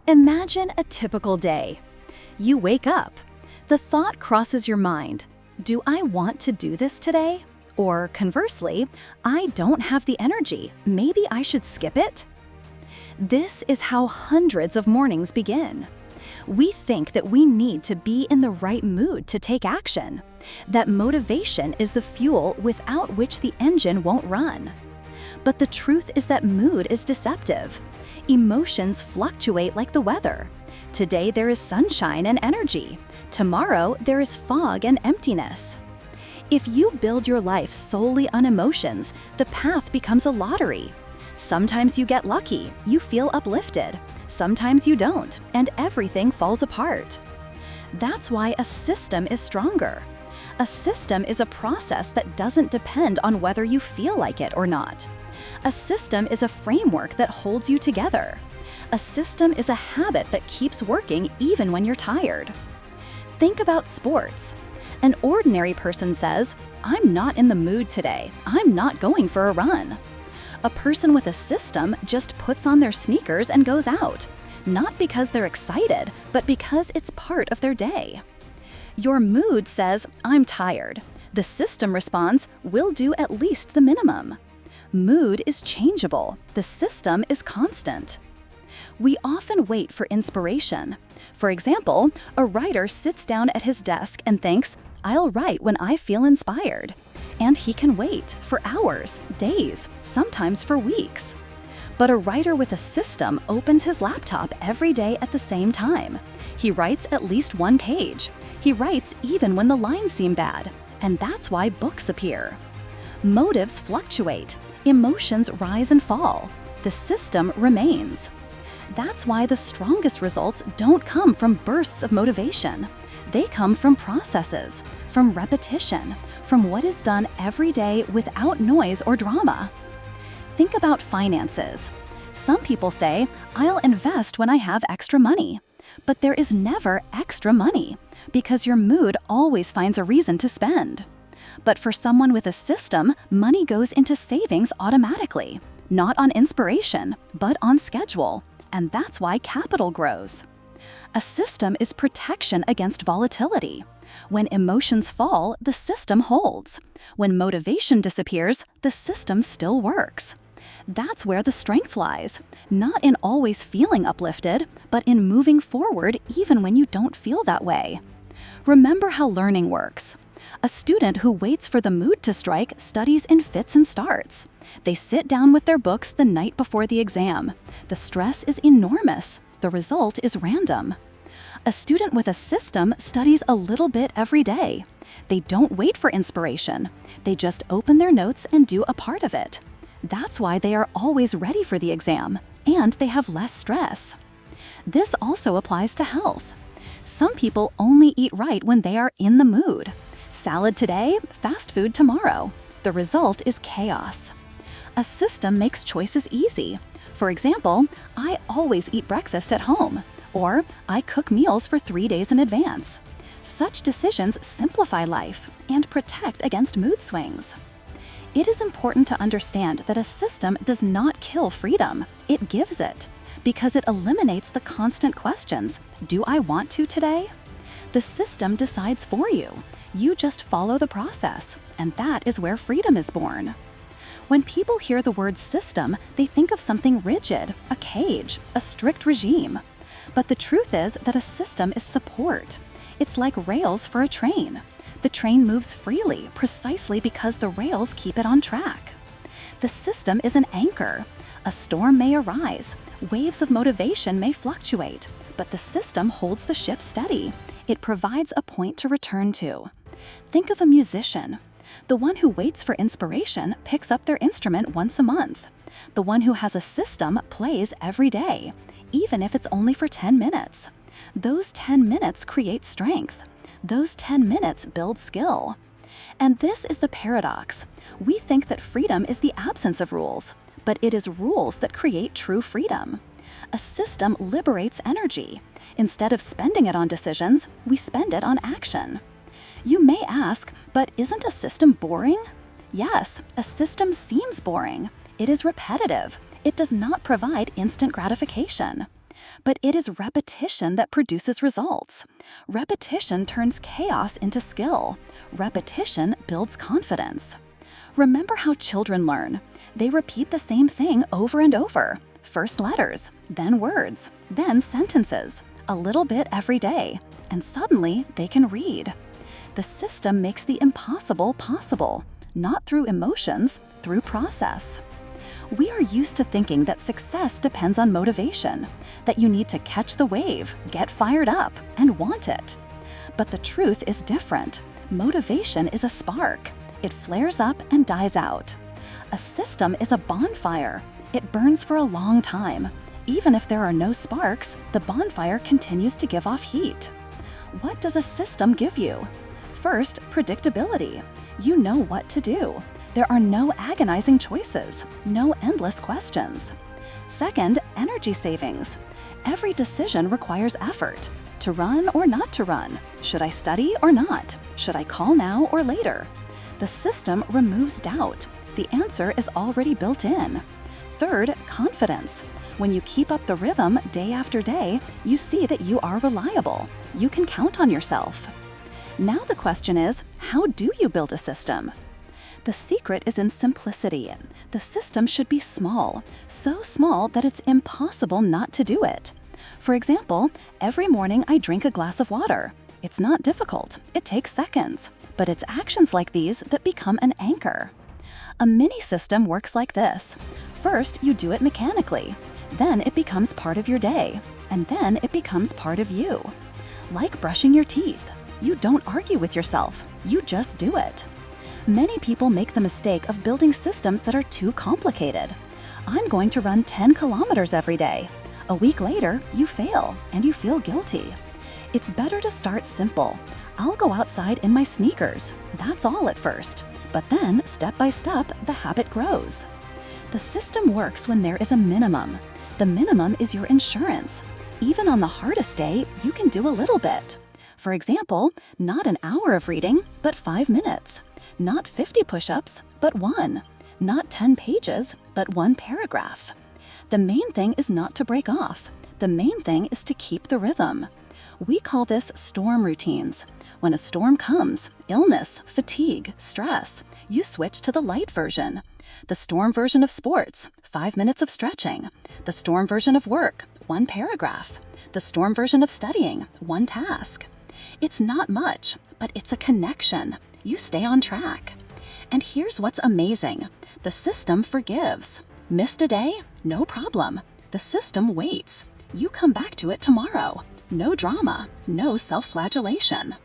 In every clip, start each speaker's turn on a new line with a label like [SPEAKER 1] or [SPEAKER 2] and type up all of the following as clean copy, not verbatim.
[SPEAKER 1] Imagine a typical day. You wake up. The thought crosses your mind, do I want to do this today? Or conversely, I don't have the energy, maybe I should skip it? This is how hundreds of mornings begin. We think that we need to be in the right mood to take action, that motivation is the fuel without which the engine won't run. But the truth is that mood is deceptive. Emotions fluctuate like the weather. Today there is sunshine and energy. Tomorrow there is fog and emptiness. If you build your life solely on emotions, the path becomes a lottery. Sometimes you get lucky, you feel uplifted. Sometimes you don't, and everything falls apart. That's why a system is stronger. A system is a process that doesn't depend on whether you feel like it or not. A system is a framework that holds you together. A system is a habit that keeps working even when you're tired. Think about sports. An ordinary person says, "I'm not in the mood today. I'm not going for a run." A person with a system just puts on their sneakers and goes out, not because they're excited, but because it's part of their day. Your mood says, "I'm tired." The system responds, "We'll do at least the minimum." Mood is changeable. The system is constant. We often wait for inspiration. For example, a writer sits down at his desk and thinks, "I'll write when I feel inspired." And he can wait for hours, days, sometimes for weeks. But a writer with a system opens his laptop every day at the same time. He writes at least one page. He writes even when the lines seem bad. And that's why books appear. Motives fluctuate. Emotions rise and fall. The system remains. That's why the strongest results don't come from bursts of motivation. They come from processes, from repetition, from what is done every day without noise or drama. Think about finances. Some people say, "I'll invest when I have extra money." But there is never extra money, because your mood always finds a reason to spend. But for someone with a system, money goes into savings automatically, not on inspiration, but on schedule. And that's why capital grows. A system is protection against volatility. When emotions fall, the system holds. When motivation disappears, the system still works. That's where the strength lies, not in always feeling uplifted, but in moving forward even when you don't feel that way. Remember how learning works. A student who waits for the mood to strike studies in fits and starts. They sit down with their books the night before the exam. The stress is enormous. The result is random. A student with a system studies a little bit every day. They don't wait for inspiration. They just open their notes and do a part of it. That's why they are always ready for the exam, and they have less stress. This also applies to health. Some people only eat right when they are in the mood. Salad today, fast food tomorrow. The result is chaos. A system makes choices easy. For example, I always eat breakfast at home, or I cook meals for 3 days in advance. Such decisions simplify life and protect against mood swings. It is important to understand that a system does not kill freedom, it gives it, because it eliminates the constant questions, "Do I want to today?" The system decides for you. You just follow the process, and that is where freedom is born. When people hear the word system, they think of something rigid, a cage, a strict regime. But the truth is that a system is support. It's like rails for a train. The train moves freely precisely because the rails keep it on track. The system is an anchor. A storm may arise, waves of motivation may fluctuate, but the system holds the ship steady. It provides a point to return to. Think of a musician. The one who waits for inspiration picks up their instrument once a month. The one who has a system plays every day, even if it's only for 10 minutes. Those 10 minutes create strength. Those 10 minutes build skill. And this is the paradox. We think that freedom is the absence of rules, but it is rules that create true freedom. A system liberates energy. Instead of spending it on decisions, we spend it on action. You may ask, but isn't a system boring? Yes, a system seems boring. It is repetitive. It does not provide instant gratification. But it is repetition that produces results. Repetition turns chaos into skill. Repetition builds confidence. Remember how children learn. They repeat the same thing over and over. First letters, then words, then sentences, a little bit every day, and suddenly they can read. The system makes the impossible possible, not through emotions, through process. We are used to thinking that success depends on motivation, that you need to catch the wave, get fired up, and want it. But the truth is different. Motivation is a spark. It flares up and dies out. A system is a bonfire. It burns for a long time. Even if there are no sparks, the bonfire continues to give off heat. What does a system give you? First, predictability. You know what to do. There are no agonizing choices, no endless questions. Second, energy savings. Every decision requires effort. To run or not to run? Should I study or not? Should I call now or later? The system removes doubt. The answer is already built in. Third, confidence. When you keep up the rhythm day after day, you see that you are reliable. You can count on yourself. Now the question is, how do you build a system? The secret is in simplicity. The system should be small, so small that it's impossible not to do it. For example, every morning I drink a glass of water. It's not difficult, it takes seconds, but it's actions like these that become an anchor. A mini system works like this. First, you do it mechanically. Then it becomes part of your day, and then it becomes part of you. Like brushing your teeth. You don't argue with yourself, you just do it. Many people make the mistake of building systems that are too complicated. I'm going to run 10 kilometers every day. A week later, you fail, and you feel guilty. It's better to start simple. I'll go outside in my sneakers. That's all at first. But then, step by step, the habit grows. The system works when there is a minimum. The minimum is your insurance. Even on the hardest day, you can do a little bit. For example, not an hour of reading, but 5 minutes. Not 50 push-ups, but 1. Not 10 pages, but 1 paragraph. The main thing is not to break off. The main thing is to keep the rhythm. We call this storm routines. When a storm comes, illness, fatigue, stress, you switch to the light version. The storm version of sports, 5 minutes of stretching. The storm version of work, 1 paragraph. The storm version of studying, 1 task. It's not much, but it's a connection. You stay on track. And here's what's amazing. The system forgives. Missed a day? No problem. The system waits. You come back to it tomorrow. No drama, no self-flagellation.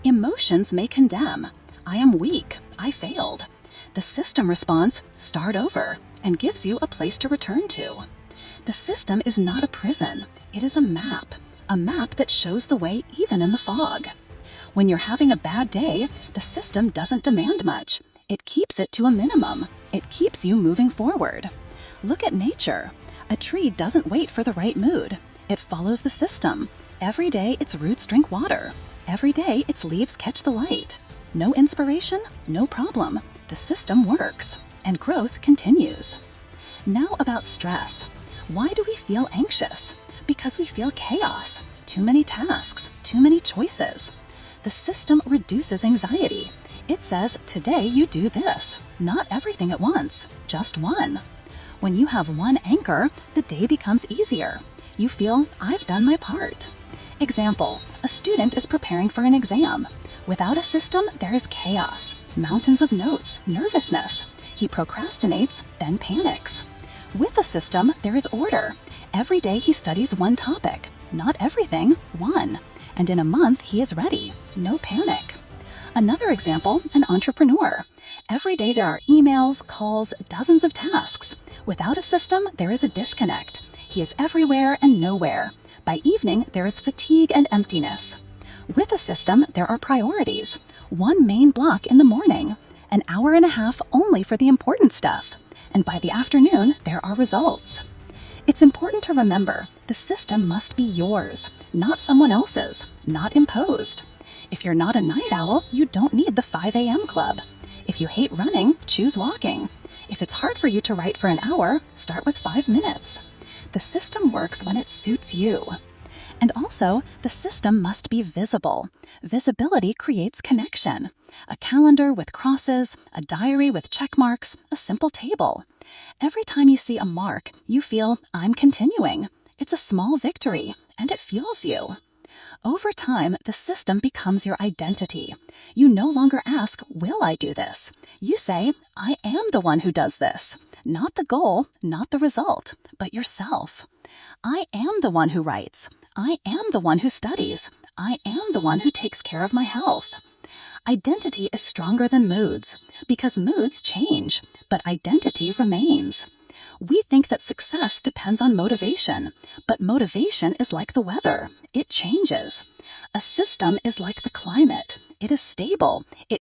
[SPEAKER 1] Emotions may condemn. I am weak, I failed. The system responds, start over, and gives you a place to return to. The system is not a prison, it is a map that shows the way even in the fog. When you're having a bad day, the system doesn't demand much. It keeps it to a minimum. It keeps you moving forward. Look at nature. A tree doesn't wait for the right mood. It follows the system. Every day its roots drink water. Every day its leaves catch the light. No inspiration? No problem. The system works, and growth continues. Now about stress. Why do we feel anxious? Because we feel chaos. Too many tasks, too many choices. The system reduces anxiety. It says, today you do this. Not everything at once, just one. When you have one anchor, the day becomes easier. You feel, I've done my part. Example, a student is preparing for an exam. Without a system, there is chaos, mountains of notes, nervousness. He procrastinates, then panics. With a system, there is order. Every day he studies one topic. Not everything, one. And in a month, he is ready. No panic. Another example, an entrepreneur. Every day there are emails, calls, dozens of tasks. Without a system, there is a disconnect. He is everywhere and nowhere. By evening, there is fatigue and emptiness. With a system, there are priorities. One main block in the morning, an hour and a half only for the important stuff. And by the afternoon, there are results. It's important to remember, the system must be yours, not someone else's, not imposed. If you're not a night owl, you don't need the 5 a.m. club. If you hate running, choose walking. If it's hard for you to write for an hour, start with 5 minutes. The system works when it suits you. And also, the system must be visible. Visibility creates connection. A calendar with crosses, a diary with check marks, a simple table. Every time you see a mark, you feel, I'm continuing. It's a small victory, and it fuels you. Over time, the system becomes your identity. You no longer ask, will I do this? You say, I am the one who does this. Not the goal, not the result, but yourself. I am the one who writes. I am the one who studies. I am the one who takes care of my health. Identity is stronger than moods, because moods change, but identity remains. We think that success depends on motivation, but motivation is like the weather. It changes. A system is like the climate. It is stable. It